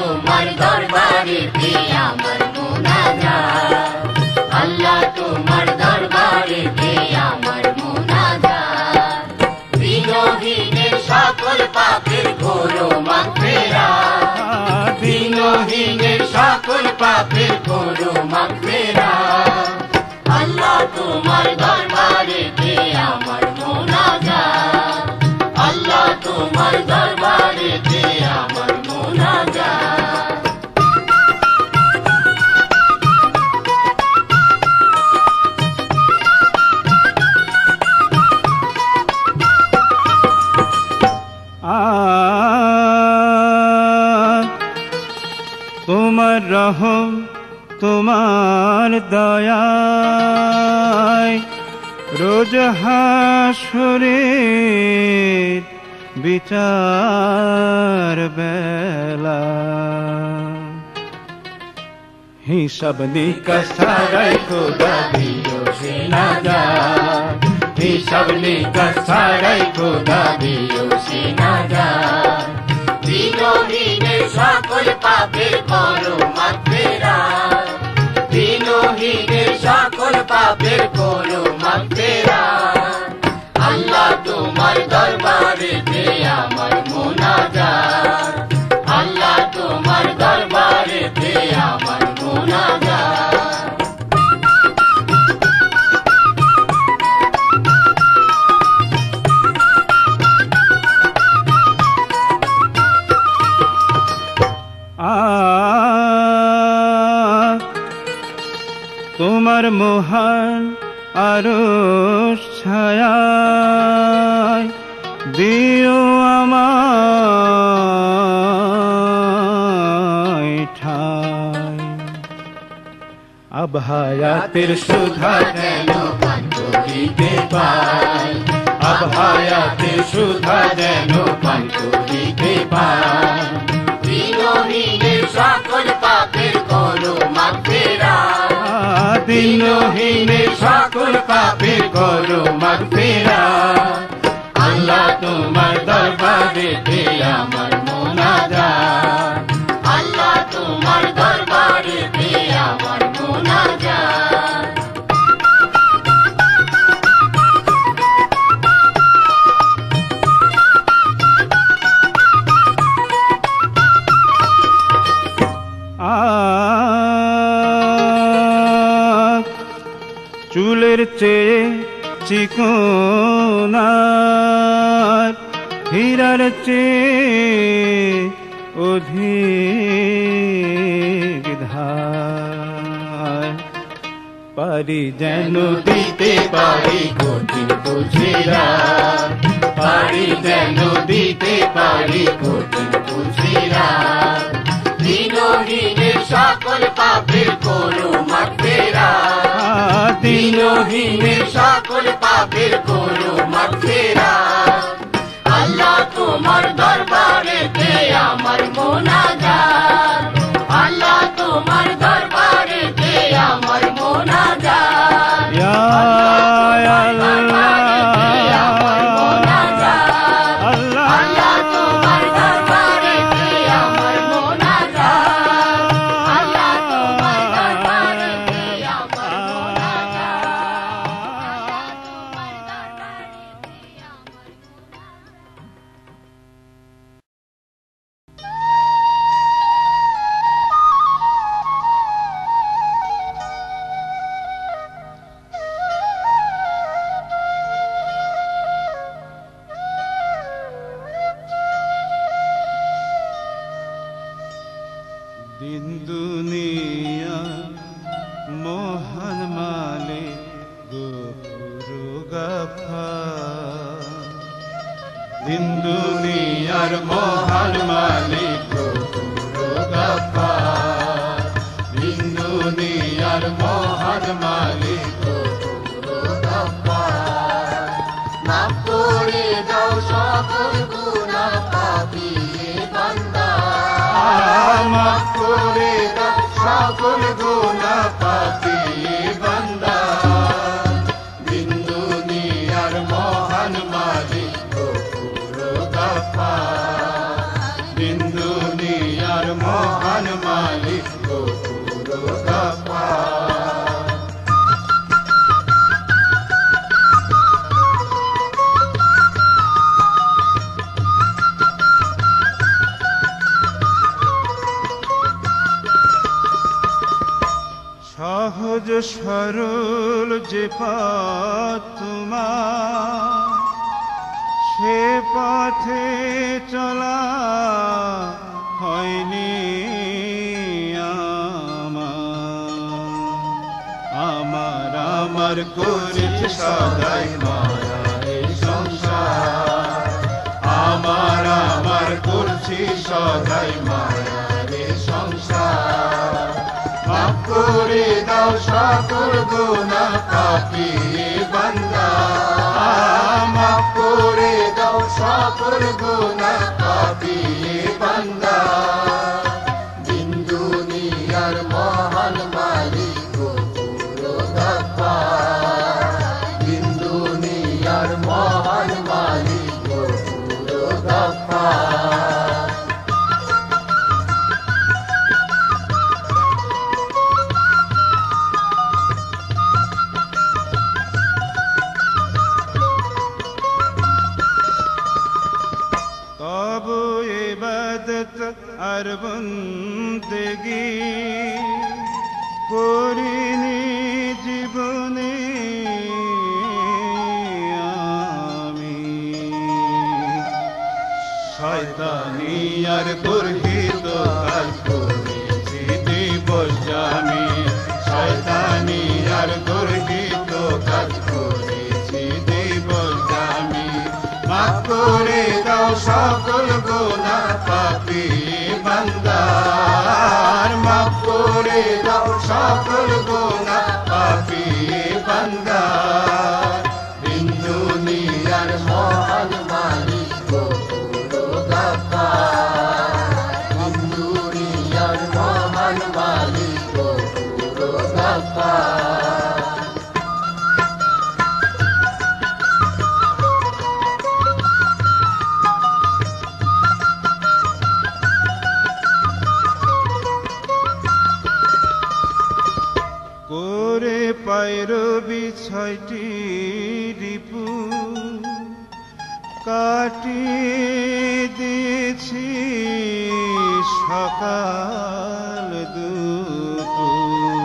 তোমার দরবারে আমার মুনাজাত, আল্লাহ তোমার দরবারে আমার মুনাজাত। দিনহীনের সকল পাপের করো মাগফিরাত, দিনহীনের সকল পাপের করো মাগফিরাত। আল্লাহ তোমার দরবারে আমার মুনাজাত, আল্লাহ তোমার দরবারে আমার মুনাজাত। তোমার রহম তোমার দয়ায় রোজ হাসরের বিচার বেলা, হিসাব নিকাশ ছাড়াই খোদা দিও সে নাজাত, হিসাব নিকাশ ছাড়াই খোদা দিও সে নাজাত। দিনহীনের সকল পাপের করো মাগফিরাত, দিনহীনের সকল পাপের করো মাগফিরাত। আল্লাহ তোমার দরবারে আমার মুনাজাত, আল্লাহ তোমার দরবারে আমার মুনাজাত। তোমার মহান আরশ ছায়ায় দিও আমায় ঠাই, আবহায়াতের সুধা যেন পান করিতে পাই, আবহায়াতের সুধা যেন পান করিতে পাই। দিনহীনের সকল পাপের করো মাগফিরাত, দিনহীনের সকল পাপের করো মাগফিরাত। আল্লাহ তোমার দরবারে আমার মুনাজাত, আল্লাহ তোমার দরবারে আমার মুনাজাত। চুলের চেয়ে চিকন আর হীরার চেয়ে অধিক ধার, পারি যেন দিতে পারি কঠিন পুছিরা, পারি যেন দিতে পারি কঠিন পুছিরা। দিনহীনের সকল পাপের করো মাগফিরাত, দিনহীনের সকল পাপের করো মাগফিরাত। আল্লাহ তোমার দরবারে আমার মুনাজাত, আল্লাহ তোমার দরবারে আমার মুনাজাত। ইয়া দিন দুনিয়া মহান মালিক গফুর গাফফার, দিন দুনিয়ার মহান মালিক গফুর গাফফার, দিন দুনিয়ার মহান মালিক গফুর গাফফার। মাফ করে দাও সকল গুনাহ পাপী বান্দা, মাফ করে দাও সকল গুনাহ পাপী বান্দা, দিন দুনিয়ার মহান মালিক গফুর গাফফার, দিন দুনিয়ার মহান মালিক গফুর গফফার। সহজ সরল যে পথ তোমার, সে পথে চলা হয়নি আমার করেছে সদাই মায়ারে সংসার, আমার করছি সদাই মায়ারে সংসার। মাফ করে দাও সকল গুনাহ পাপী বান্দা, মাফ করে দাও সকল গুনাহ পাপী বান্দা। দিন দুনিয়ার মহান মালিক গফুর গফফার, দিন দুনিয়ার মহান মালিক গফুর গফফার। তব ইবাদত আর বন্দেগি করিনি জীবনে আমি, শয়তানি আর গর্হিত কাজ করেছি দিবস আমি, শয়তানি আর গর্হিত কাজ করেছি দিবস আমি। মাফ করে দাও সকল গুনাহ পাপী বান্দার, মাফ করে দাও সকল গুনাহ পাপী বান্দার। দিন দুনিয়ার মহান মালিক গফুর গফফার, দিন দুনিয়ার মহান মালিক গফুর গফফার। করে পায়রবি ছয়টি রিপু কাটিয়ে দিয়েছি সকাল দুপুর,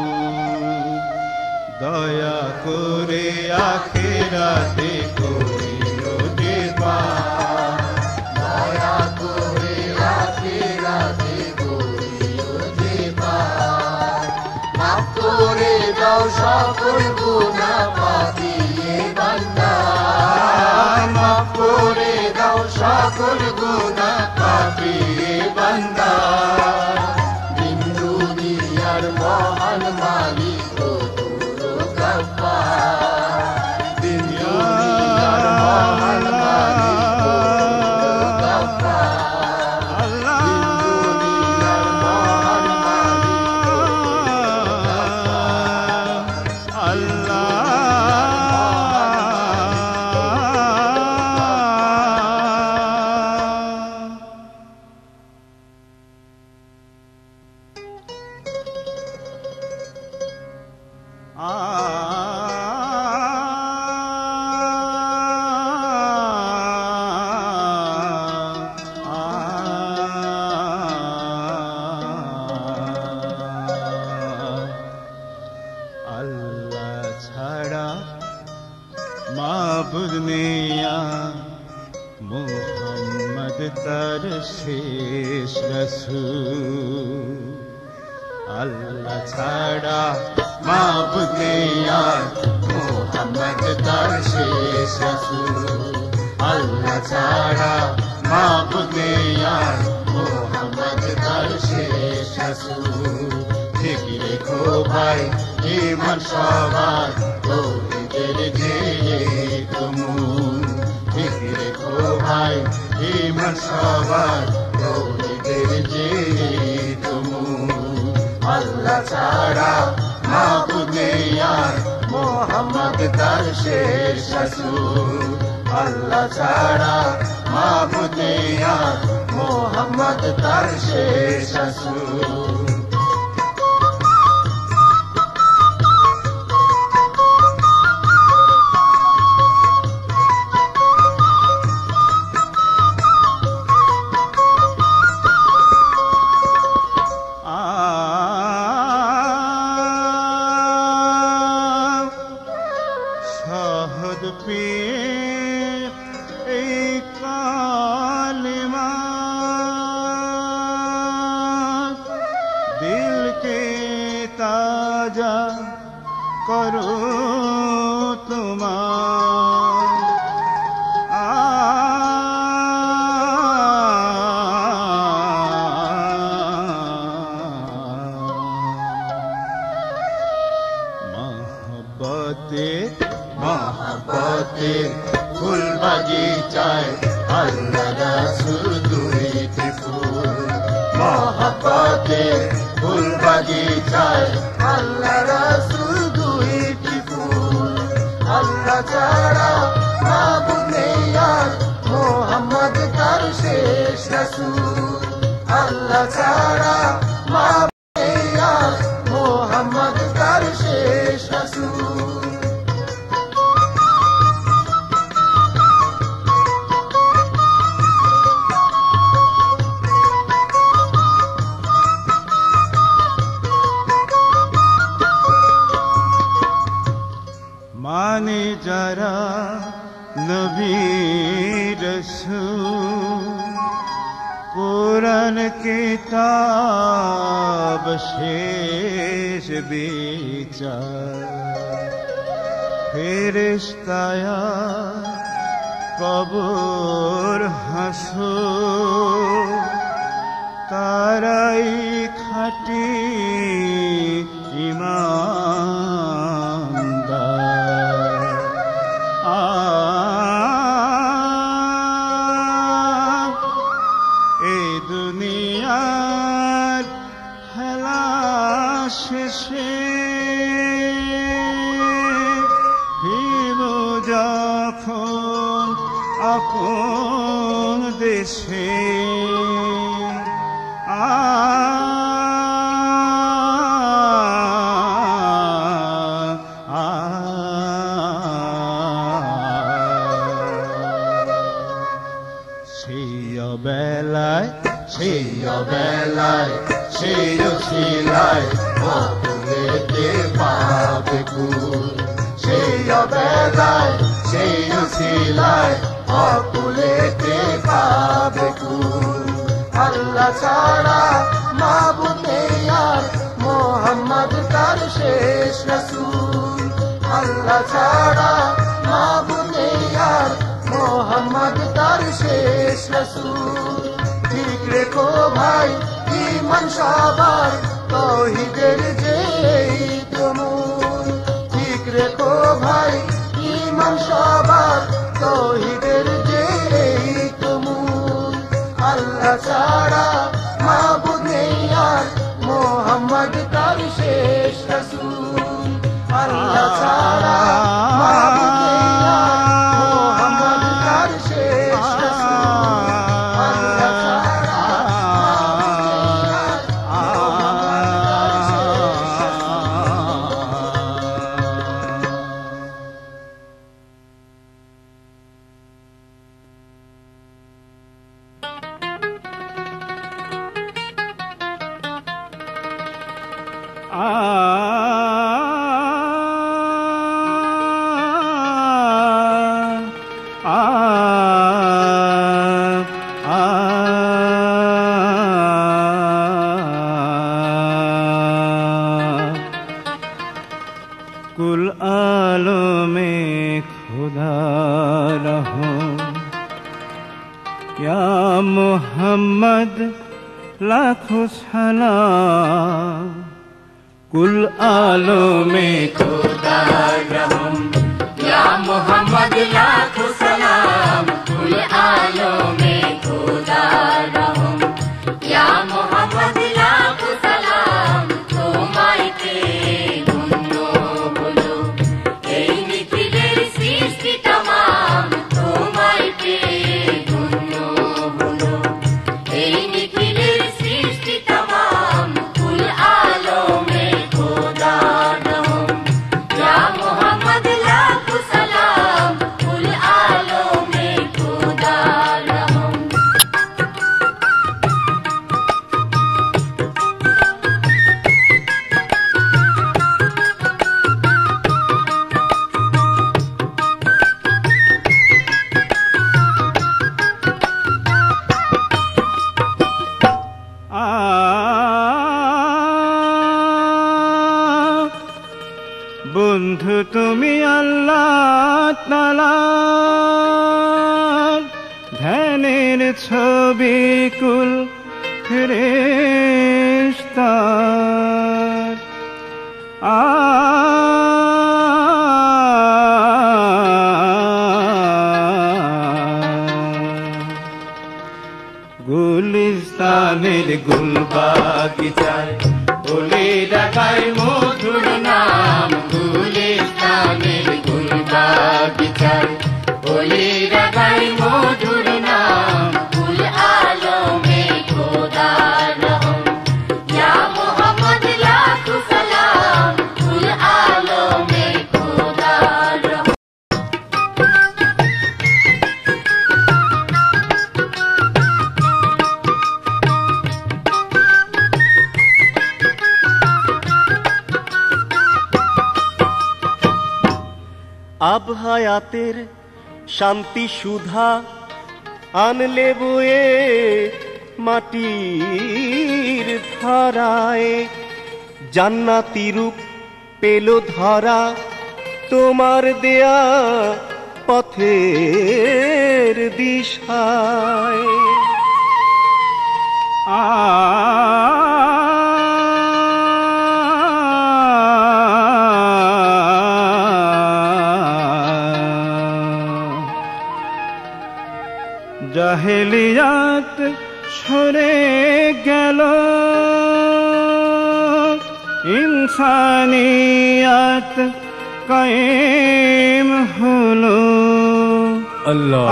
দয়া করে আখিরাতে করিও যে পার, দয়া করে আখিরাতে করিও যে পার। মাফ করে দাও সকল গুনাহ পাপী বান্দা, মাফ করে দাও সকল গুনাহ পাপী বান্দা। দিন দুনিয়ার মহান মালিক গফুর গফফার, দিন দুনিয়ার মহান মালিক গফুর গফফার, দিন দুনিয়ার মহান মালিক আল্লাহ। আল্লাহ ছাড়া মাবুদ নেয়া, মুহাম্মদ তার শেষ রাসূল। আল্লাহ ছাড়া মাবুদ নেয়া, মুহাম্মদ তার শেষ রাসূল। আল্লাহ ছাড়া মাবুদ নেয়া, মুহাম্মদ তার শেষ রাসূল। ঠিক রেখো ভাই ঈমান সবার তৌহিদের ধ্যেয়ে তুমুল, ঠিক রেখো ভাই ঈমান সবার তৌহিদের ধ্যেয়ে তুমুল। আল্লাহ ছাড়া মাবুদ নেই আর, মুহাম্মদ তার শেষ রাসূল। আল্লাহ ছাড়া মাবুদ নেই আর, মোহাম্মদ তার শেষ রাসূল। शहद पे कालिमा दिल के ताजा करो मोहब्बते फूल बगीचाয় আল্লাহ রাসূল দুইটি ফুল। মোহব্বতে ফুল বাগিচায় আল্লাহ রাসূল দুইটি ফুল। আল্লাহ ছাড়া মাবুদ নেই আর মোহাম্মদ তার শেষ রাসূল। আল্লাহ ছাড়া মাবুদ নেই আর মোহাম্মদ তার শেষ রাসূল। माने जरा नबी रसूल कुरान किताब शेष विचार फरिश्ताया कब्र हासुर ताराई खाटी ईमानदार এই দুনিয়ার খেলা শেষে ফিরব যখন আপন দেশে বেলায় সেই শিলায় অতুলেতে পাবে কুল। সেই বেলায় সেই শিলায় অতুলেতে পাবে কুল। আল্লাহ ছাড়া মাবুদ নেই আর মোহাম্মদ তার শেষ রাসূল। আল্লাহ ছাড়া মাবুদ নেই আর মোহাম্মদ তার শেষ রাসূল। ঠিক রেখো ভাই ঈমান সবার তাওহীদের যেই তুমুল। ঠিক রেখো ভাই ঈমান সবার তাওহীদের যেই তুমুল। আল্লাহ ছাড়া মাবুদ নেই আর মোহাম্মদ তার শেষ রাসূল। আল্লাহ ছাড়া মাবুদ নেই আর মোহাম্মদ তার শেষ রাসূল। कुल आलमे खुदा रहो या मोहम्मद लाखों सलाम। कुल आलमे खुदा रहम या मोहम्मद लाखों सलाम। कुल आलों में खुदा रहम या मोहम्मद लाखों सलाम। তোমাইতে ধন্য হলো এই নিখিলের সৃষ্টি তামাম। তোমাইতে ধন্য হলো বন্ধু তুমি আল্লাহ তাআলার ধ্যানের ছবি কুল ফেরেশতার গুলিস্তানের গুলবাগিচায় ওলিরা গায় মধুর নাম। গুলিস্তানের গুলবাগিচায় ওলিরা গায় মধুর নাম। কুল আলমে খোদার রহম, ইয়া মুহাম্মদ লাখো সালাম। কুল আলমে খোদার রহম। আব হায়াতের শান্তি সুধা আনলে বয়ে মাটির ধারায়। জান্নাতি রূপ পেল ধরা তোমার দেয়া পথের দিশায়। জাহেলিয়াত সরে গেল, ইনসানিয়াত কায়েম হলো। আল্লাহ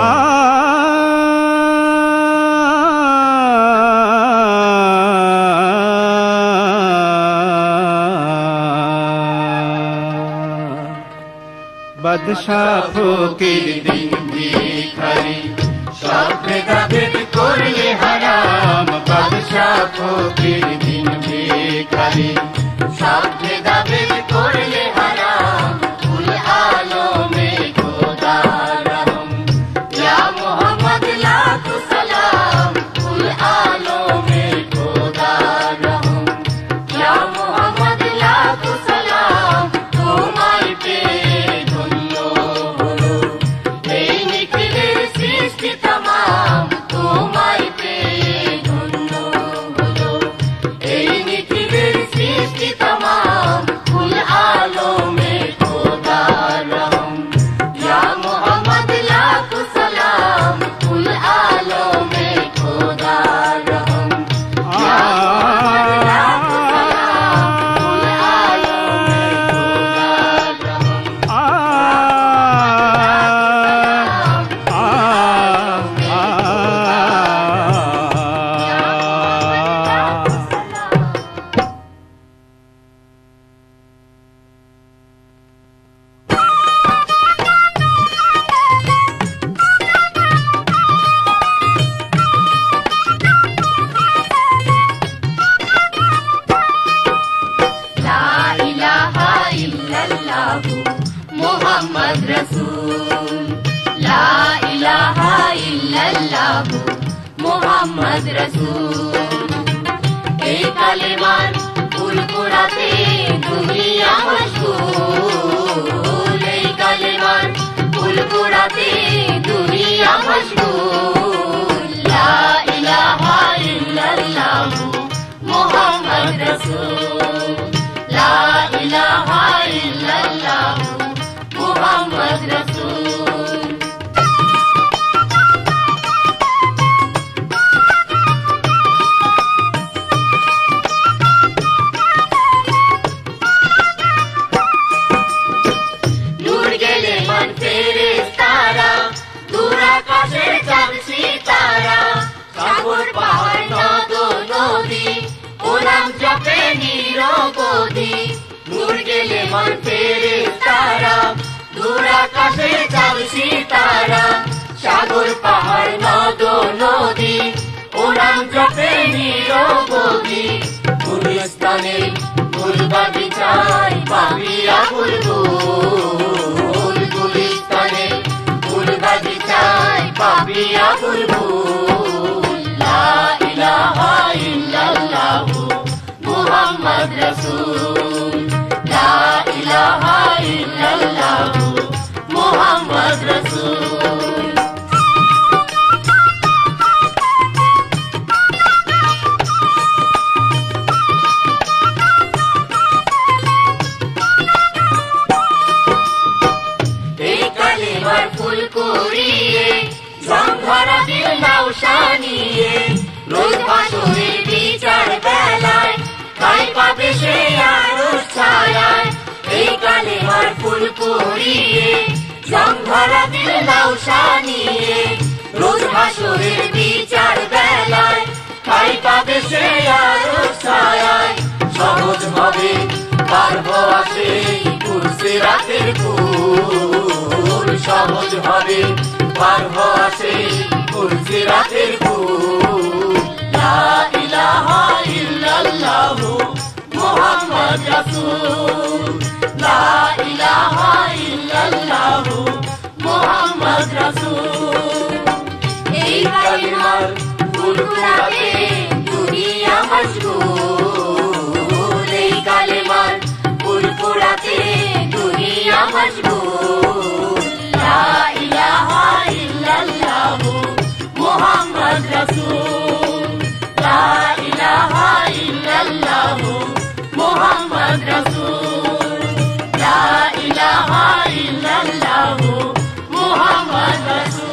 বাদশাহ ফকির দিন ভিখারি সব ভেদাভেদ করলে হারাম। বাদশাহ ফকির দিন ভিখারি সব ভেদাভেদ করলে হারাম। কুল আলমে খোদার রহম, ইয়া মুহাম্মদ লাখো সালাম। কুল আলমে খোদার রহম, ইয়া মুহাম্মদ লাখো সালাম। তোমায় পেয়ে ধন্য হলো এই নিখিলের সৃষ্টি তামাম। তোমায় পেয়ে ধন্য হলো এই নিখিলের সৃষ্টি তামাম। কুল আলমে খোদার রহম, ইয়া মুহাম্মদ লাখো সালাম। কুল আলমে খোদার রহম, ইয়া মুহাম্মদ লাখো সালাম। কুল আলমে খোদার রহম। লা ইলাহা ইল্লাল্লাহু মুহাম্মদ রাসূল। লা ইলাহা ইল্লাল্লাহু মুহাম্মদ রাসূল। এই কালেমার ফুল কুড়াতে দুনিয়া মশগুল। এই কালেমার ফুল কুড়াতে দুনিয়া মশগুল। লা ইলাহা ইল্লাল্লাহু মুহাম্মদ রাসূল। লা ইলাহা ইল্লাল্লাহু মুহাম্মদ রাসূল। দূর গেলে মন ফেরেশতারা, দূর আকাশের চাঁদ সিতারা। সাগর পাহাড় নদ নদী ও নাম জপে নিরবধি। দূর গেলে মন ফেরেশতারা, দূর আকাশের চাঁদ সিতারা। সাগর পাহাড় নদ নদী ও নাম জপে নিরবধি। গুলিস্তানের গুলবাগিচায় পাপিয়া বুলবুল। গুলিস্তানের গুলবাগিচায় পাপিয়া বুলবুল। লা ইলাহা ইল্লাল্লাহু মুহাম্মদ রাসূল। লা ইলাহা ইল্লাল্লাহু পুড়িয়ে জংধরা দিল লাউসা নিয়ে রোজ হাসরের বিচার বেলায় ঠাই পাবে সে আরো ছায়ায় সহজ ভাবে পার হওয়া সেই পুরসিরাতের পুল সহজ ভাবে পার হওয়া সেই পুরসিরাতের পুল লা ইলাহা ইল্লাল্লাহু মুহাম্মদ রাসূল লা ইলাহা ইল্লাল্লাহু মুহাম্মদ রাসূল এই কালিমার ফুরফুরাতে দুনিয়া মশগুল এই কালিমার ফুরফুরাতে দুনিয়া মশগুল লা ইলাহা ইল্লাল্লাহু মুহাম্মদ রাসূল লা ইলাহা ইল্লাল্লাহু মুহাম্মদ রাসূল লা ইলাহা ইল্লাল্লাহু মুহাম্মদ রাসূল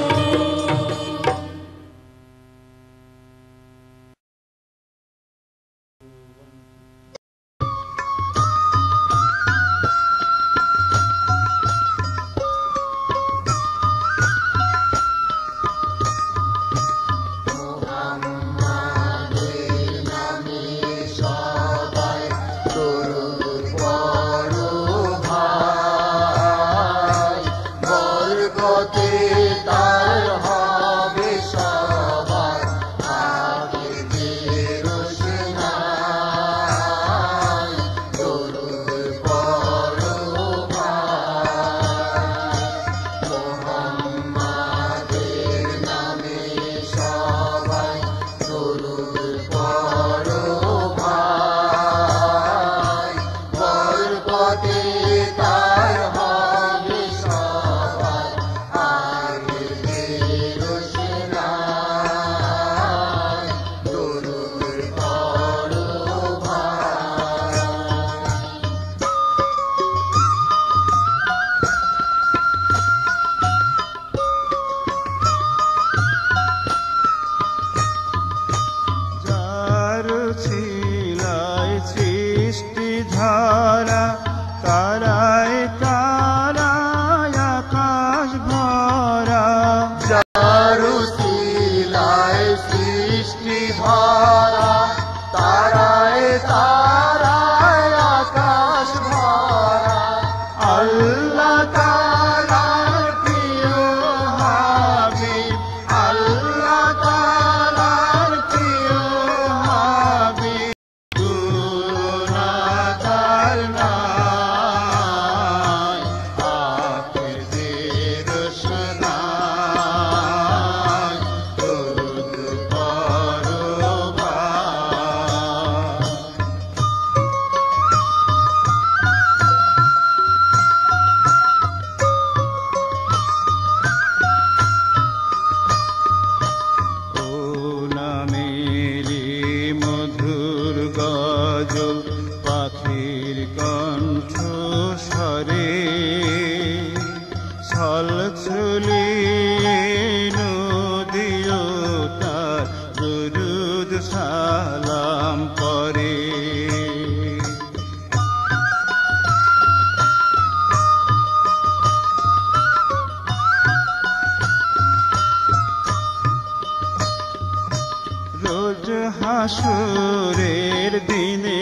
হাসুরের দিনে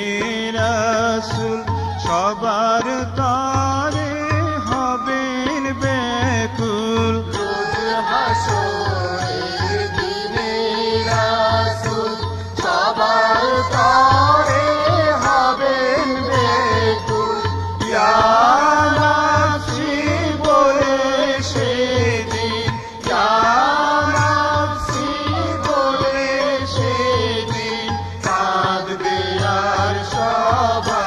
রাসূল সবার তরে হবেন ব্যাকুল রোজ হাসরের দিনে রাসূল সবার তরে হবেন ব্যাকুল ইয়া নাফসি বলে সেদিন ইয়া নাফসি বলে সেদিন কাঁদবে আর সবাই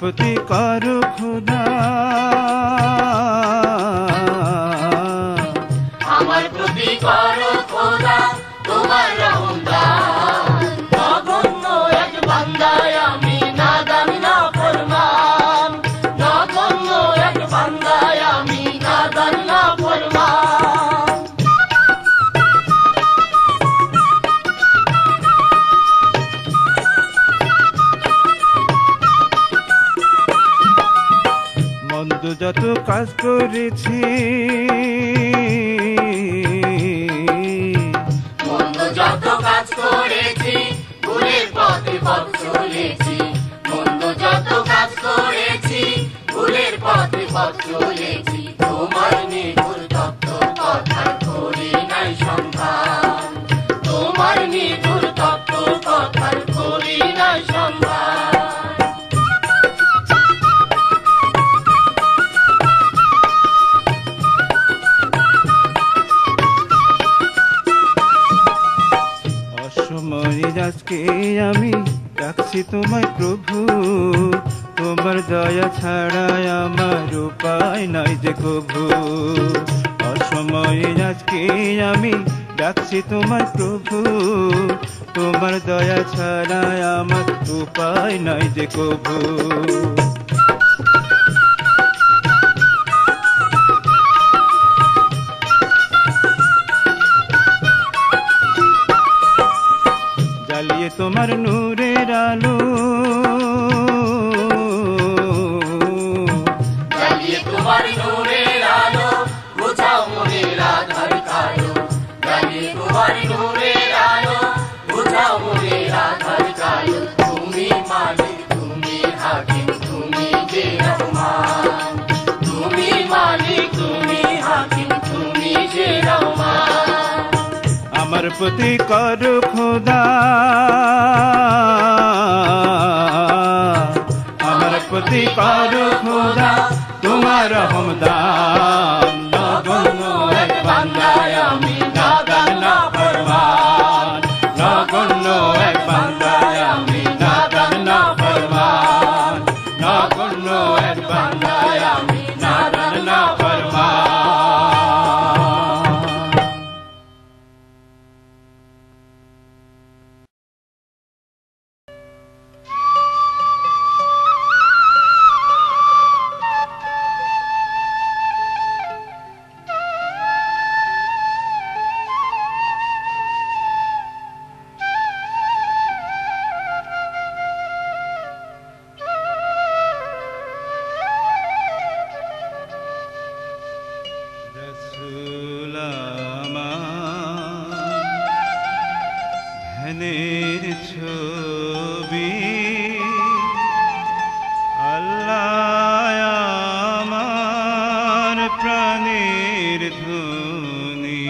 প্রতি করো খোদা, আমার প্রতি করো খোদা তোমার রহমদান। নগণ্য এক বান্দায় আমি নাদান নাফরমান, নগণ্য এক বান্দায় আমি নাদান নাফরমান। মন্দ যত কাজ করেছি, মন্দ যত কাজ করেছি, ভুলের পথে পথ চলেছি। মন্দ যত কাজ করেছি, ভুলের পথে পথ চলেছি। তোমার নির্ভুল তত্ত্ব কথার করি নাই সন্ধান, তোমার নির্ভুল তত্ত্ব কথার করি নাই সন্ধান। অসময়ে আজকে আমি ডাকছি তোমায় প্রভু, তোমার দয়া ছাড়া আমার উপায় নাই যে কভু। অসময়ে আজকে আমি ডাকছি তোমায় প্রভু, তোমার দয়া ছাড়া আমার উপায় নাই যে কভু। জ্বালিয়ে তোমার নূরের আলো, জ্বালিয়ে তোমার নূরের আলো, বুঝাও মনের আধার কালো। জ্বালিয়ে তোমার নূরের আলো, বুঝাও মনের আধার কালো। তুমি মালিক, তুমি হাকিম, তুমি যে রহমান। তুমি মালিক, তুমি হাকিম, তুমি যে রহমান। আমার প্রতি করো খোদা, আমার প্রতি করো খোদা তোমার রহমদান। নগণ্য এক বান্দায় আমি নাদান নাফরমান, নগণ্য এক বান্দায় আমি নাদান নাফরমান, নগণ্য এক বান্দায় আমি নাদান নাফরমান। রসূল আমার ধ্যানের ছবি, আল্লাহ আমার প্রাণের ধ্বনি।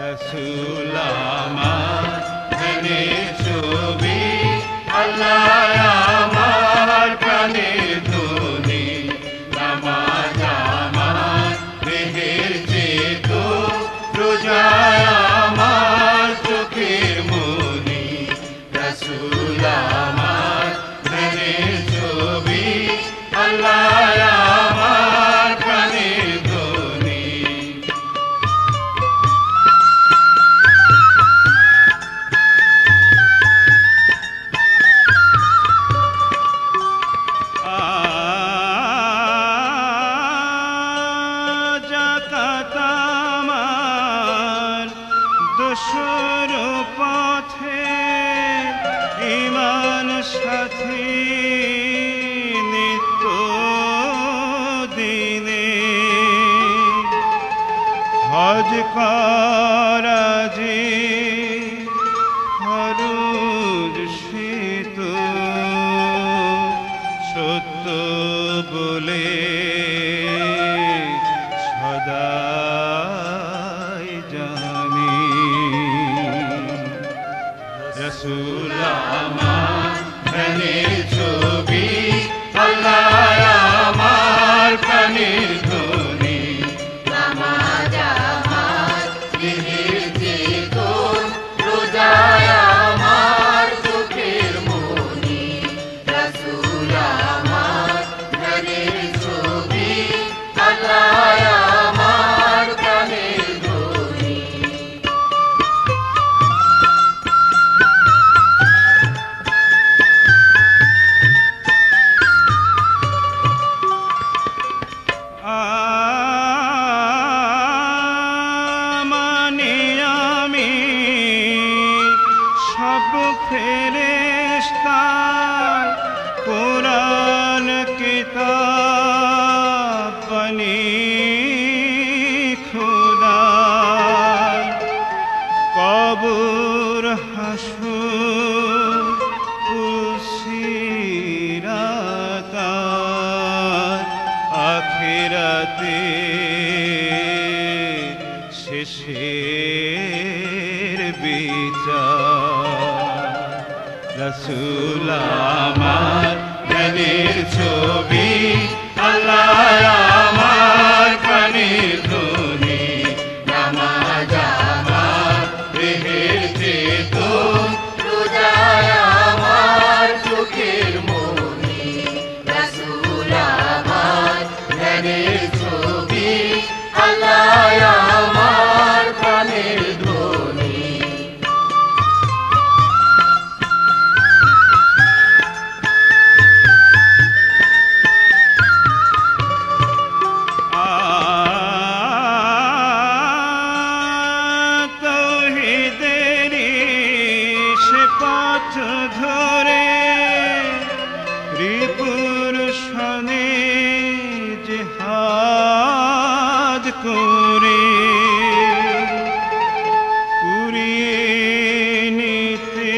রসূল আমার ধ্যানের ছবি, আল্লাহ আমার প্রাণের ধ্বনি। নামাজ আমার দেহের চেতো, রোজায় আমার চোখের মনি। রসূল আমার ধ্যানের ছবি, আল্লাহ আমার প্রাণের ধ্বনি। জাকাত আমার দোসর পথে, ঈমান সাথী নিত্য দিনে। হজ করা যে ফরজ সে তো সত্য বলে সদাই জানি। রসূল আমার ধ্যানের ছবি, আল্লাহ আমার প্রাণের ধ্বনি। নামাজ আমার দেহের চেয়ে রাসূল আমার জ্ঞানের ছবি, আল্লাহ আমার প্রাণের ধ্বনি, নামাজ আমার দেহের চেতন, রোজায় আমার চোখের মনি, রাসূল আমার জ্ঞানের ছবি, আল্লাহ আমার প্রাণের ধ্বনি। তৌহিদেরই সে পথ ধরে রিপুর সনে জিহাদ করে কুড়িয়ে নিতে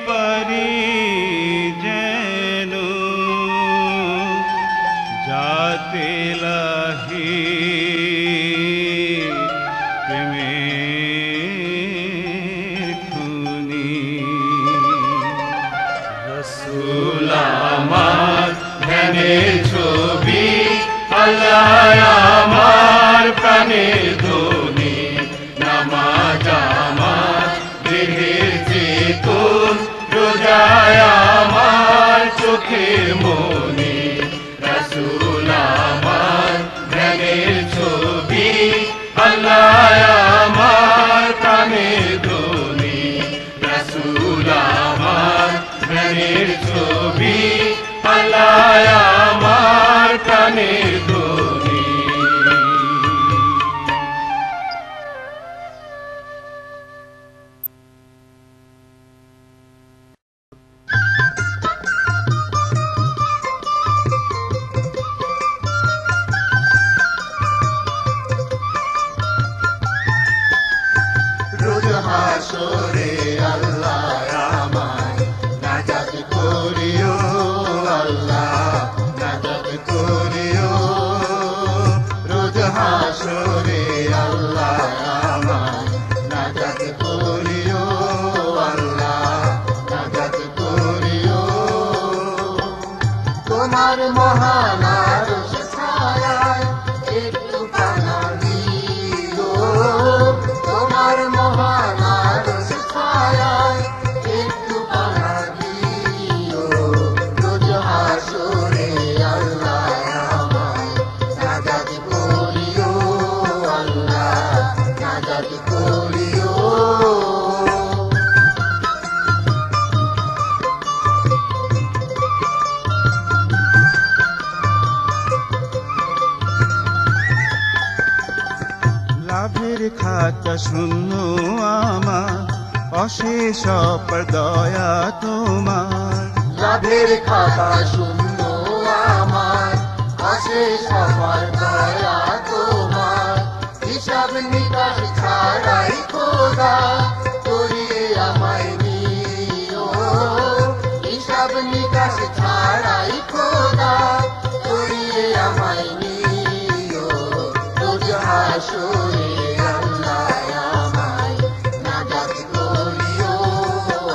পারি যেন যাতে লাহি প্রেমের খুনি। রাসূল আমার ধ্যানের ছবি, আল্লাহ আমার প্রাণের ধ্বনি, নামাজ আমার দেহের চেতন, রোজায় আমার চোখের মনি, রাসূল আমার ধ্যানের ছবি, আল্লাহ আমার প্রাণের ধ্বনি, রাসূল আমার ধ্যানের ছবি, আল্লাহ আমার প্রাণের ধ্বনি। রোজ হাসরে আল্লাহ আমায় নাজাত করিও, আল্লাহ নাজাত করিও। রোজ হাসরে আল্লাহ আমায় নাজাত করিও, আল্লাহ নাজাত করিও। তোমার মহান আরশ ছায়ায় একটু পানা দিও, তোমার মহান আরশ ছায়ায় একটু পানা দিও। রোজ হাসরে আল্লাহ আমায় নাজাত করিও, আল্লাহ নাজাত করিও। লাভের খাতা শূন্য আমার, অশেষ অপার দয়া তোমার। লাভের খাতা শূন্য আমার, অশেষ অপার দয়া তোমার। হিসাব নিকাশ ছাড়াই খোদা করিয়ে আমায় নিও, হিসাব নিকাশ ছাড়াই খোদা করিয়ে আমায় নিও। রোজ হাসরে আল্লাহ আমায় নাজাত করিও,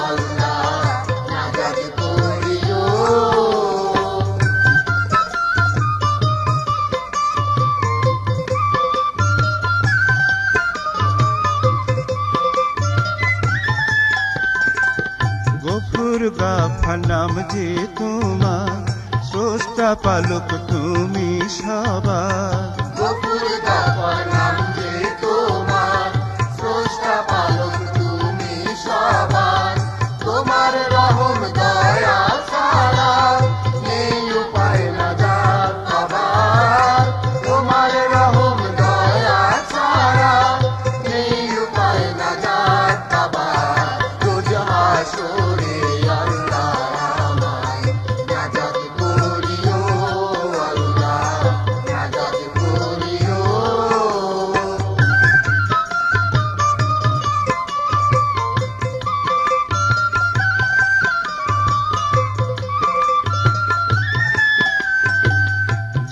আল্লাহ নাজাত করিও। গফুর গাফার নাম যে তোমার, স্রষ্টা পালক তুমি সবার। গফুর গাফার নাম যে তোমার, স্রষ্টা পালক তুমি সবার। তোমার রহম দয়া ছাড়া নেই উপায় নাজাত পাবার। তোমার রহম দয়া ছাড়া নেই উপায় নাজাত পাবার। রোজ হাসরে আল্লাহ আমায় নাজাত করিও, আল্লাহ নাজাত করিও।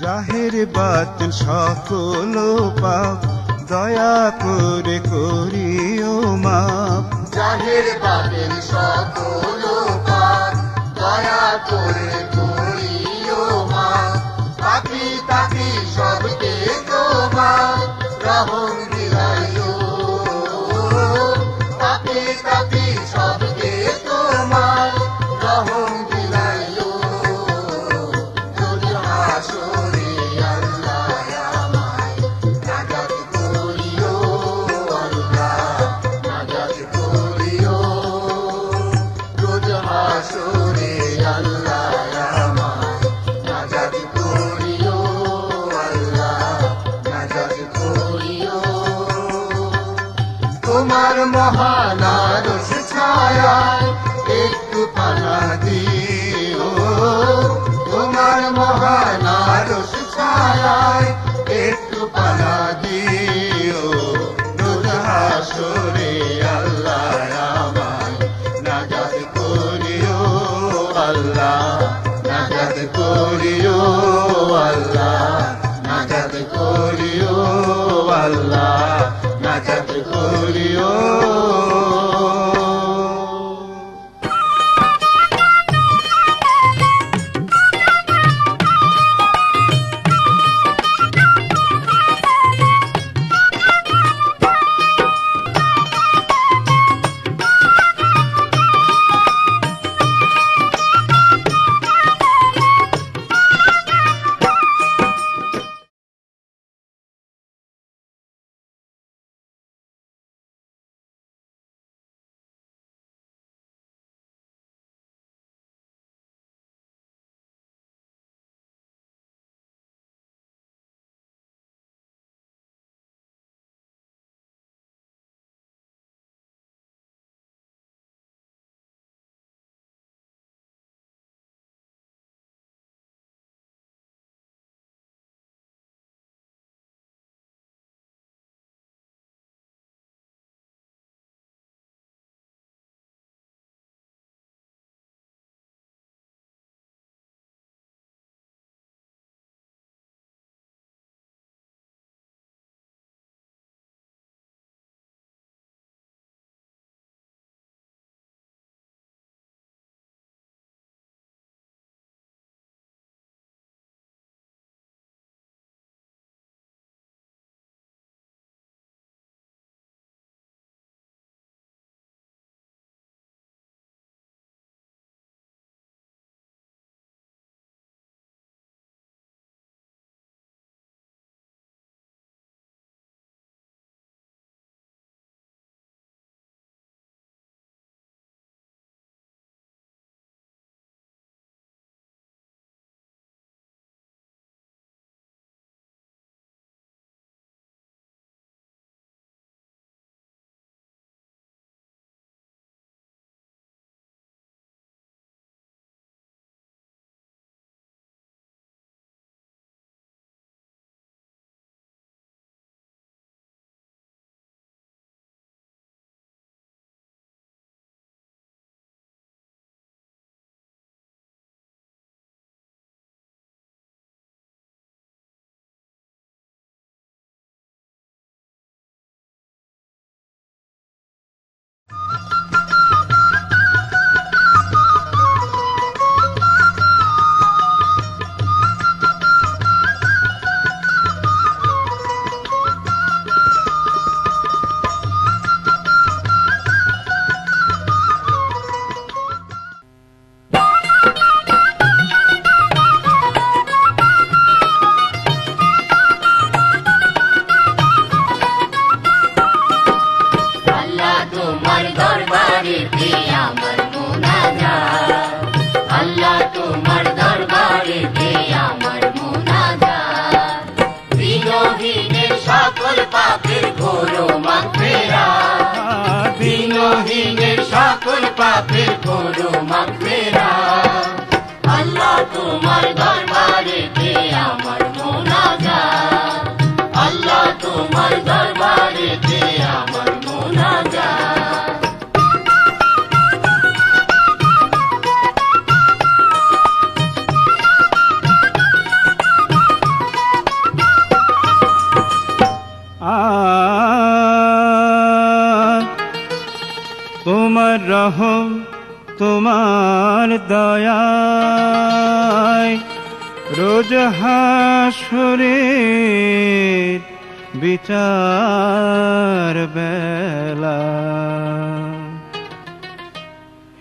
জাহের বাতিল সকল পাপ, দয়া করে করিও মাপ। জাহের বাতিল সকল করে করিও মা পাপি তাপি সবকে তোমার রহম দিলাইও পাপি তাপি সবকে তোমার রহম দিলাইও যদি হাসরে আল্লাহ আমায় নাজাত করিও আল্লাহ নাজাত করিও রোজ হাসরে আল্লাহ আমায় নাজাত করিও আল্লাহ নাজাত করিও তোমার মহান আরশ ছায়ায় একটু পানা দিও তোমার মহান আরশ ছায়ায় একটু পানা দিও রোজ হাসরে আল্লাহ আমায় নাজাত করিও আল্লাহ নাজাত করিও আল্লাহ নাজাত করিও আল্লাহ নাজাত করিও সকল পাপের করো মাগফিরাত আল্লাহ তোমার দরবারে তে আমার মুনাজাত আল্লাহ তোমার দরবারে তে আমার মুনাজাত তোমার রহম তোমার দয়ায় রোজ হাসরের বিচার বেলা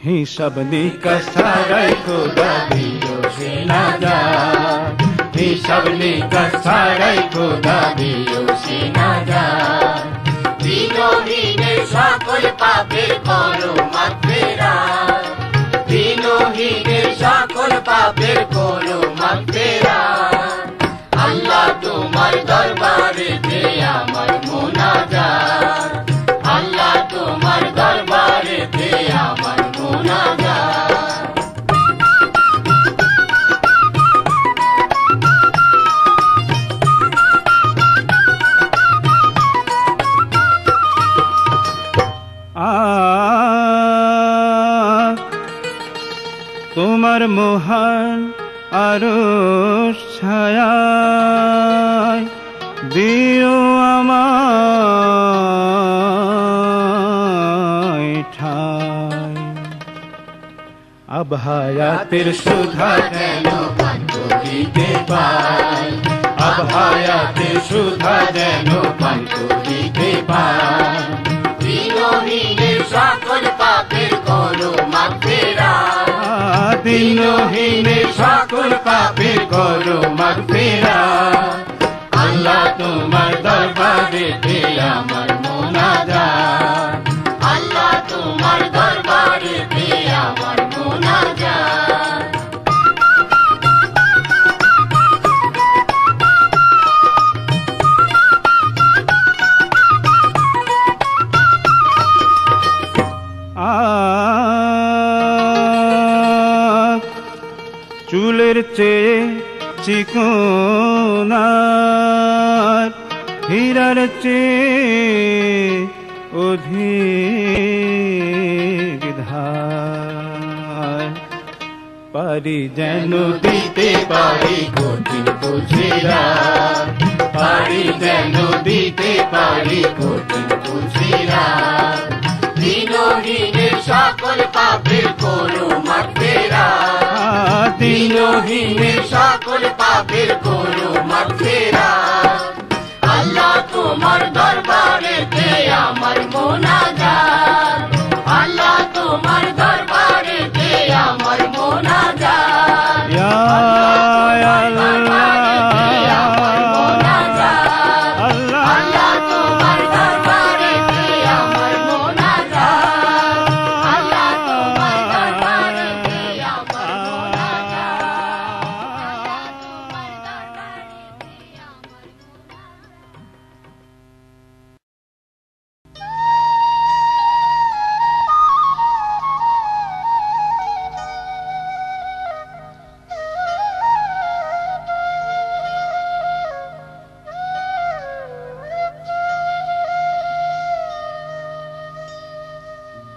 হিসাব নিকাশ ছাড়াই খোদা দিও সে নাজাত হিসাব নিকাশ ছাড়াই খোদা দিও সে নাজাত দিনহীনের সকল পাপের করো মাগফিরাত দিনহীনের সকল পাপের করো মাগফিরাত আল্লাহ তোমার দরবারে তে আমার মুনাজাত আল্লাহ তোমার দরবারে তে আমার মুনাজাত তোমার মহান আরশ ছায়ায় দিও আমায় ঠাই আবহায়াতের সুধা যেন পান করিতে পাই আবহায়াতের সুধা যেন পান করিতে পাই দিনহীনের সকল পাপের করো মাগফিরাত দিনহীনের সকল পাপের করো মাগফিরাত আল্লাহ তোমার দরবারে তে আমার মুনাজাত আল্লাহ তোমার দরবারে তে আমার মুনাজাত চুলের চেয়ে চিকন আর হীরার চেয়ে অধিক ধার পারি যেন দিতে পারি কঠিন বুঝিরা পারি যেন দিতে পারি কঠিন বুঝিরা দিনহীনের সকল পাপের করো মাগফিরাত দিনহীনের সকল পাপের করো মাগফিরাত আল্লাহ তোমার দরবারে তে আমার মুনাজাত আল্লাহ তোমার দরবারে তে আমার মুনাজাত ইয়া আল্লাহ আল্লাহ আল্লাহ তোমার দরবারে তে আমার মুনাজাত আল্লাহ তোমার দরবারে তে আমার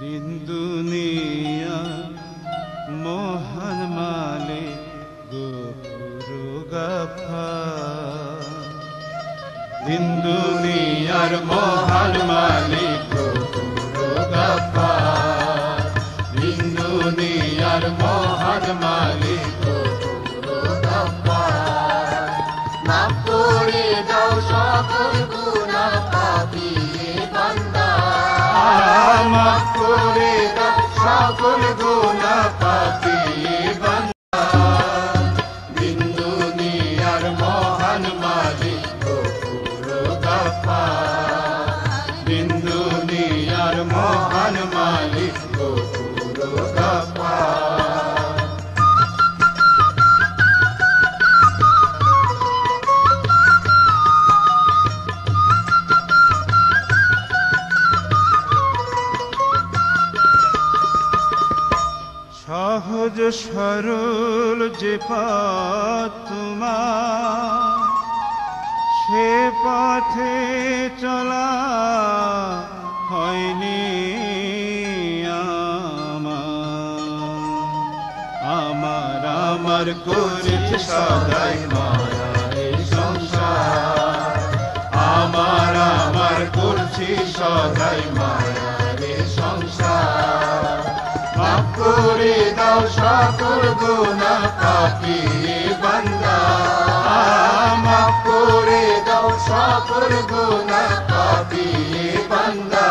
দিন দুনিয়া মহান মালিক গফুর গাফার দিন দুনিয়ার মহান মালিক গফুর গাফার দিন দুনিয়ার মহান মালিক গফুর গাফার মাফ করে দাও সকল গুনাহ পাপী বান্দা মাফ করে দাও সকল গুনাহ পাপী বান্দা দিন দুনিয়ার মহান মালিক গফুর গাফার দিন দুনিয়ার মহান মালিক গফুর গাফার সহজ সরল যে পথ তোমার সে পথে চলা হয়নি আমার করেছে সদাই মায়ারে সংসার আমার করছি সদাই মায়ারে সংসার মাফ করে করে দাও সকল গুনাহ পাপী বান্দা মাফ করে দাও সকল গুনাহ পাপী বান্দা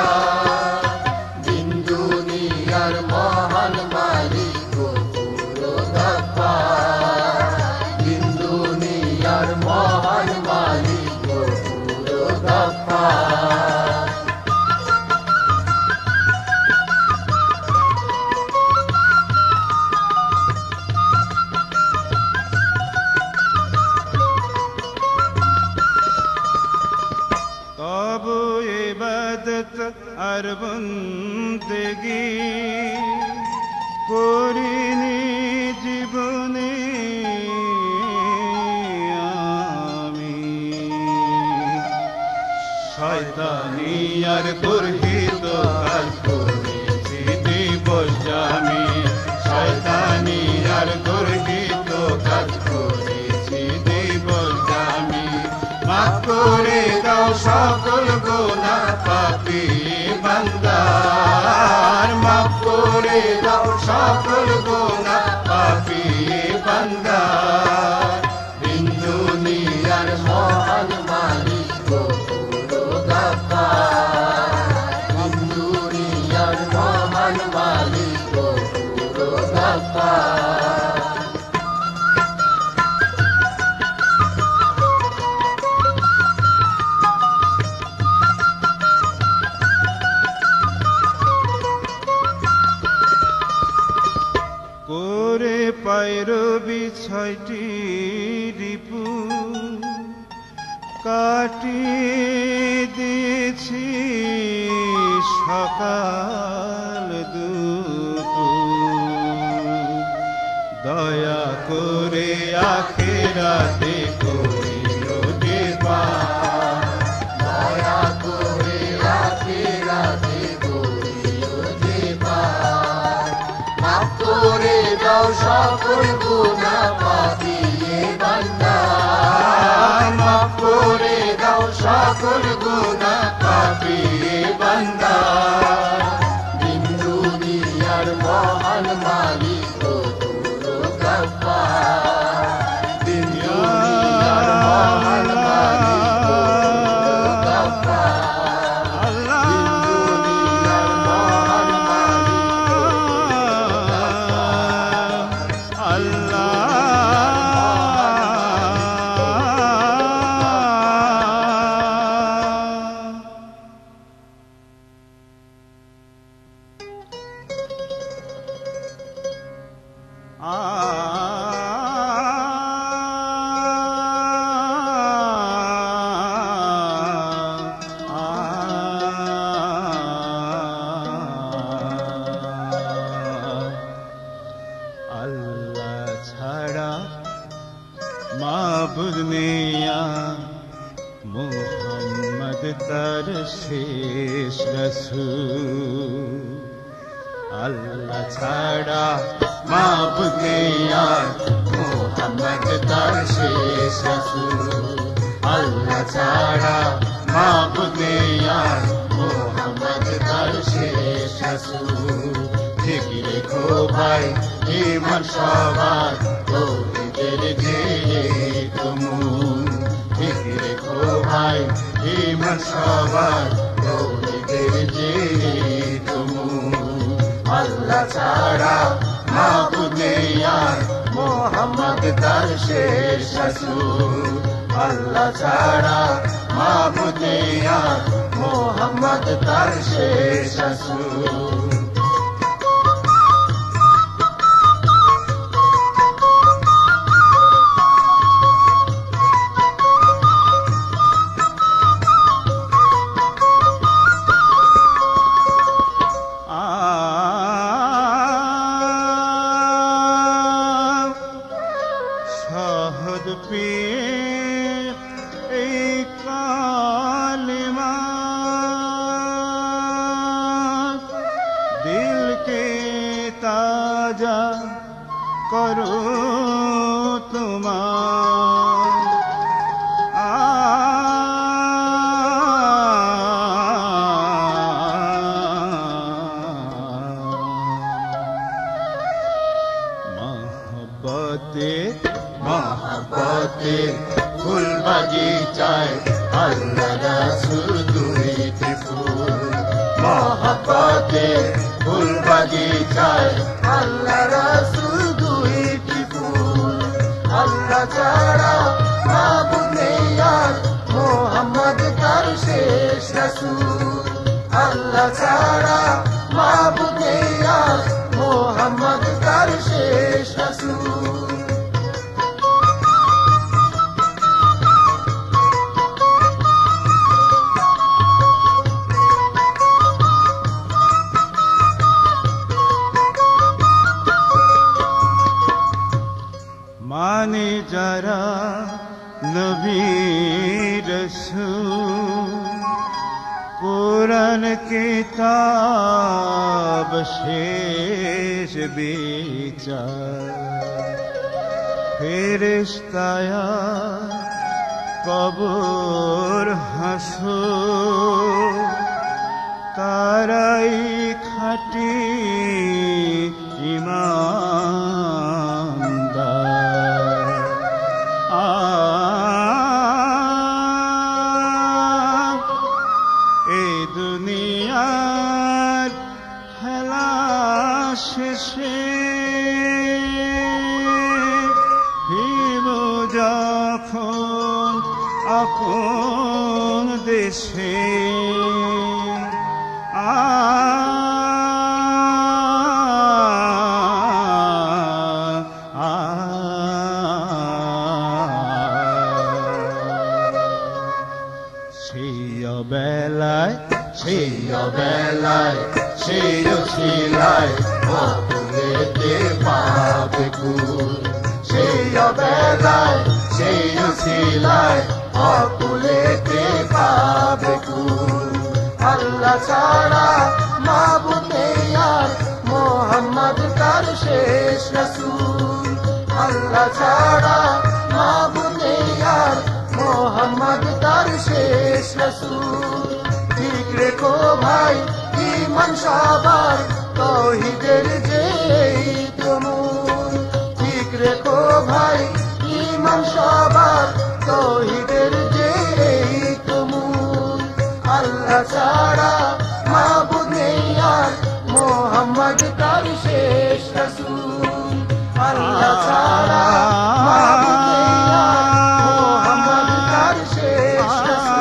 দিন দুনিয়ার মহান মালিক পুরো গফফার দিন দুনিয়ার মহান মালিক পুরো গফফার তব ইবাদত আর বন্দেগি করিনি জীবনে আমি শয়তানি আর দুর্হিত কাজ করেছি দিবস আমি শয়তানি আর দুর্হিত কাজ করেছি দিবস আমি মাফ করে দাও সকল গুনাহ পাপী বান্দার মাফ করে দাও সকল গুনাহ পাপী বান্দার দিন দুনিয়ার মহান মালিক পুরো গফফার দিন দুনিয়ার মহান মালিক পুরো গফফার করে পায়রবি ছয়টি রিপু কাটিয়ে দিয়েছি সকাল দুপুর দয়া করে আখেরাতে করিও কৃপা দয়া করে আখিরাতে করিও যেবার মাফ করে দাও সকল গুনাহ পাপী বান্দা মাফ করে দাও সকল গুনাহ পাপী বান্দা দিন দুনিয়ার মহান মালিক পুরো গফফার দিন দুনিয়ার মহান মালিক পুরো গফফার দিন দুনিয়ার মহান মালিক আল্লাহ ছাড়া মাবুদ নেয়া মোহাম্মদ তার শেষ রসূল আল্লাহ ছাড়া মাবুদ নেয়া মোহাম্মদ তার শেষ রসূল আল্লাহ ছাড়া মাবুদ নেয়া মোহাম্মদ তার শেষ রসূল ঠিক রেখো ভাই ইমান সবার তৌহিদের যে তুমুল ঠিক রেখো ভাই ইমান সবার তৌহিদের যে তুমুল আল্লাহ ছাড়া মাবুদ নেই আর মোহাম্মদ তার শেষ রাসূল আল্লাহ ছাড়া মাবুদ নেই আর মোহাম্মদ তার শেষ রাসূল শহদ পেয়ে এই কালিমা দিলকে তাজা করো তোমার মহব্বতে ফুল বাগিচায় আল্লাহ রাসূল দুইটি ফুল মহব্বতে ফুল বাগিচায় আল্লাহ রাসূল দুইটি ফুল আল্লাহ ছাড়া মাবুদ নেই আর মোহাম্মদ তার শেষ রাসূল আল্লাহ ছাড়া মাবুদ নেই আর মোহাম্মদ তার শেষ রাসূল মানে যারা নবী রাসূল কুরআন কিতাব শেষ বিচার ফেরেশতায়া কবর হাসর তারাই খাঁটি ঈমানদার এই দুনিয়ার খেলা শেষে ফিরব যখন আপন দেশে বেলায় সেই শিলায় অতুলেতে পাবে কুল সেই বেলায় সেই শিলায় অতুলেতে পাবে কুল আল্লাহ ছাড়া মাবুদ নেই আর মোহাম্মদ তার শেষ রাসূল আল্লাহ ছাড়া মাবুদ নেই আর মোহাম্মদ তার শেষ রাসূল ঠিক রেখো ভাই ঈমান সবার তাওহীদের যেই তুমুল ঠিক রেখো ভাই ঈমান সবার তাওহীদের যেই তুমুল আল্লাহ ছাড়া মাবুদ নেই আর মোহাম্মদ তার শেষ রাসূল আল্লাহ ছাড়া মাবুদ নেই আর মোহাম্মদ তার শেষ রাসূল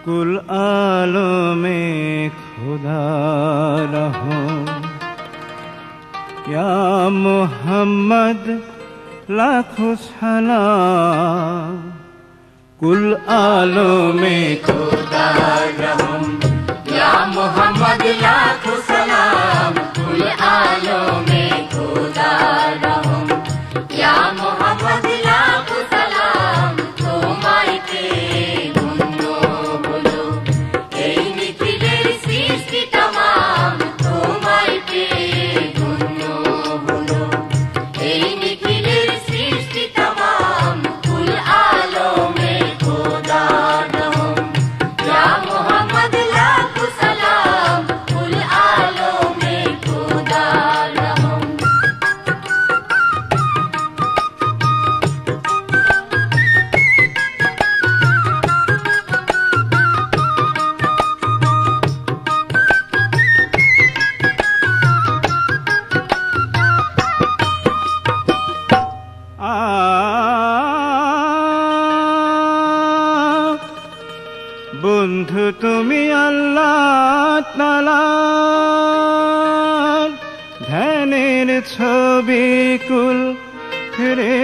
कुल आलमे खुदा रहो या मोहम्मद लाखों सलाम कुल आलमे खुदा रहो या मोहम्मद लाखों सलाम कुल आलमे खुदा रहो या मोहम्मद लाखों सलाम তোমায় বন্ধু তুমি আল্লাহ তাআলার ধ্যানের ছবি কুল ফেরেশতার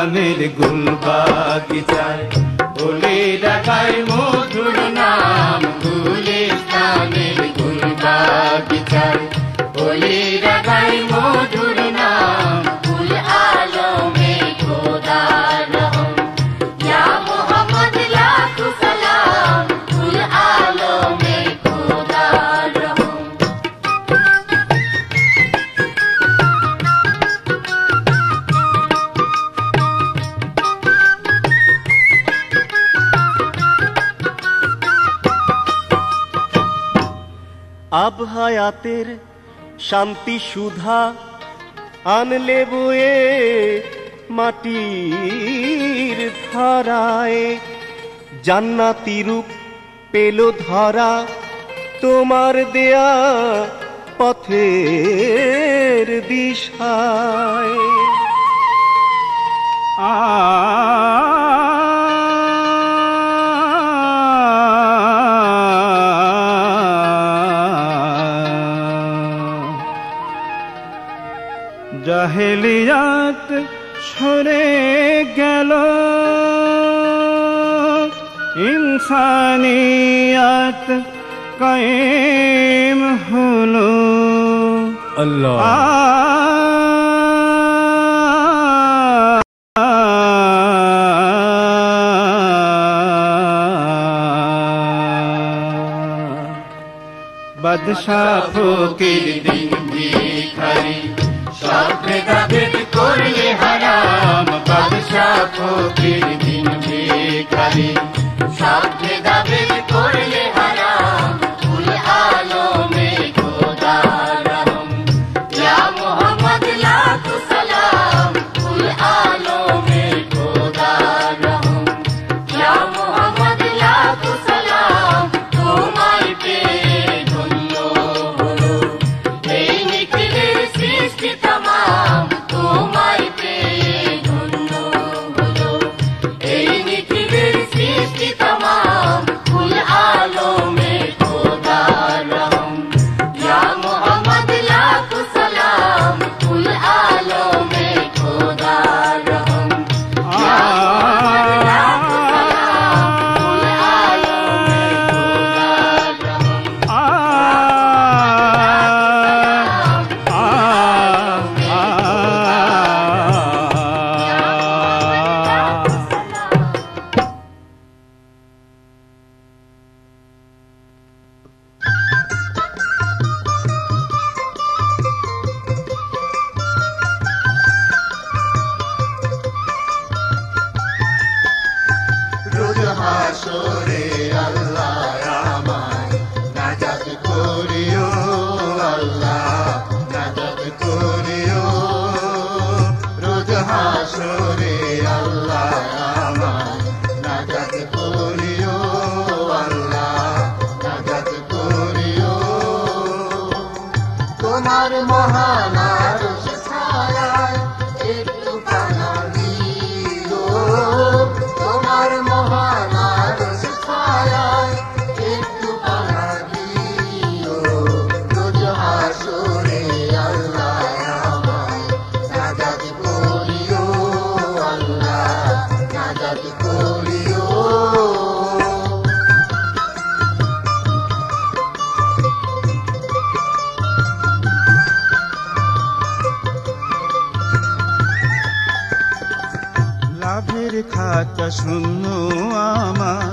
ইসলামের গুলবাগিচায় ওলিরা গায় মধুর নাম গুল ইসলামের গুলবাগিচায় ওলিরা গায় মধুর নাম কুল আলমে খোদার রহম ইয়া মুহাম্মদ লাখো সালাম কুল আলমে খোদার রহম আব হায়াতের শান্তি সুধা আনলে বয়ে মাটির ধারায় জান্নাতি রূপ পেল ধরা তোমার দেয়া পথের দিশায় জাহেলিয়াত সরে গেল ইনসানিয়াত কায়েম হলো আল্লাহ বাদশাহ ফকির দিন ভিখারি সব ভেদাভেদ করলে হারাম বাদশাহ ফকির দিন ভিখারি সব ভেদাভেদ করলে হারাম কুল আলমে খোদার রহম ইয়া মুহাম্মদ লাখো সালাম কুল আলমে খোদার রহম ইয়া মুহাম্মদ লাখো সালাম তোমায় পেয়ে ধন্য হলো এই নিখিলের সৃষ্টি তামাম তোমায় পেয়ে ধন্য হলো এই নিখিলের সৃষ্টি তামাম কুল আলমে খোদার রহম ইয়া মুহাম্মদ লাখো সালাম কুল আলমে খোদার রহম ইয়া মুহাম্মদ লাখো সালাম কুল আলমে খোদার রহম রোজ হাসরে আল্লাহ আমায় নাজাত করিও আল্লাহ নাজাত করিও রোজ হাসরে আল্লাহ আমায় নাজাত করিও আল্লাহ নাজাত করিও তোমার মহান আরশ ছায়ায় একটু পানা দিও তোমার মহান আরশ ছায়ায় একটু পানা দিও রোজ হাসরে আল্লাহ আমায় নাজাত করিও আল্লাহ নাজাত করিও লাভের খাতা শূন্য আমার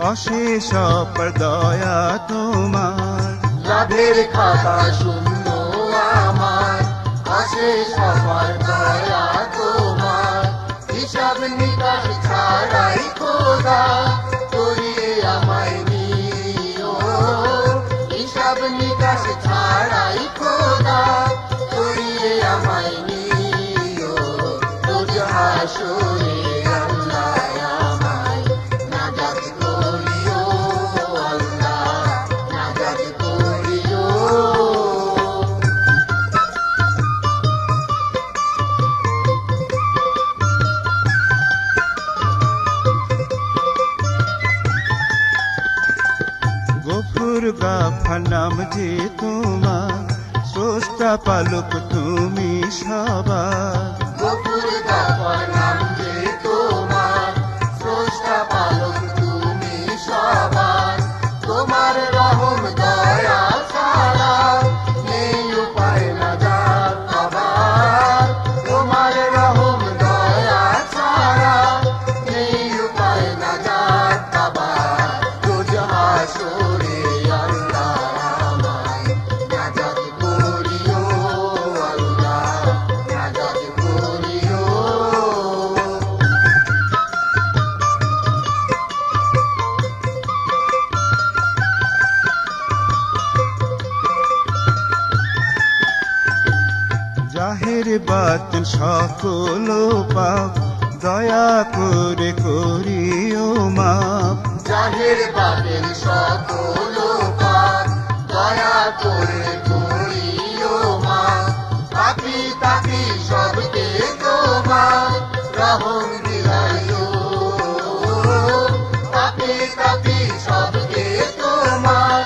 অশেষ অপার দয়া তোমার লাভের খাতা শূন্য আমার অশেষ অপার দয়া তোমার হিসাব নিকাশ ছাড়াই খোদা করিয়ে আমায় নিও হিসাব নিকাশ ছাড়াই খোদা করিয়ে আমায় নিও রোজ হাসরে আল্লাহ আমায় নাজাত করিও আল্লাহ নাজাত করিও গফুর গাফার নাম যে তোমার স্রষ্টা পালক তুমি সবার গফুর গাফার নাম যে জাহের বাতিল সকল পাপ দয়া করে করিও মাপ। জাহের বাতিল সকল পাপ দয়া করে করিও মাপ। পাপী তাপী সবকে তোমার রহম দিলাইও। পাপী তাপী সবকে তোমার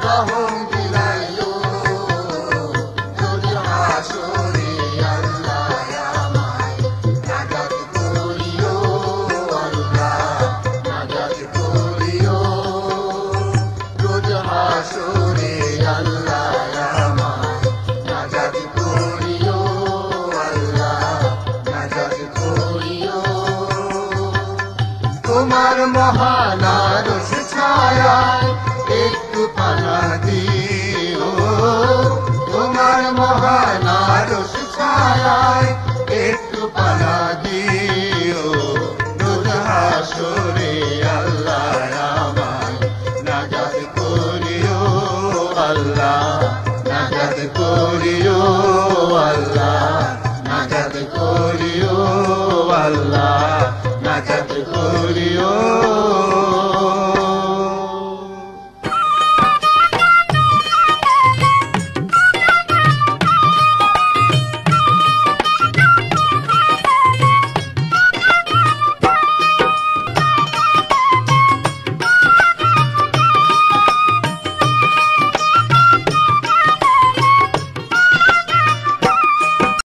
রহম দিলাইও। রোজ হাসরে আল্লাহ আমায় নাজাত করিও। আল্লাহ নাজাত করিও। রোজ হাসরে আল্লাহ আমায় নাজাত করিও। আল্লাহ নাজাত করিও। তোমার মহান আরশ ছায়ায় একটু পানা দিও। তোমার মহান আরশ ছায়ায় একটু পানা দিও। রোজ হাসরে আল্লাহ আমায় নাজাত করিও। আল্লাহ নাজাত করিও। আল্লাহ নাজাত করিও। আল্লাহ নাজাত করিও।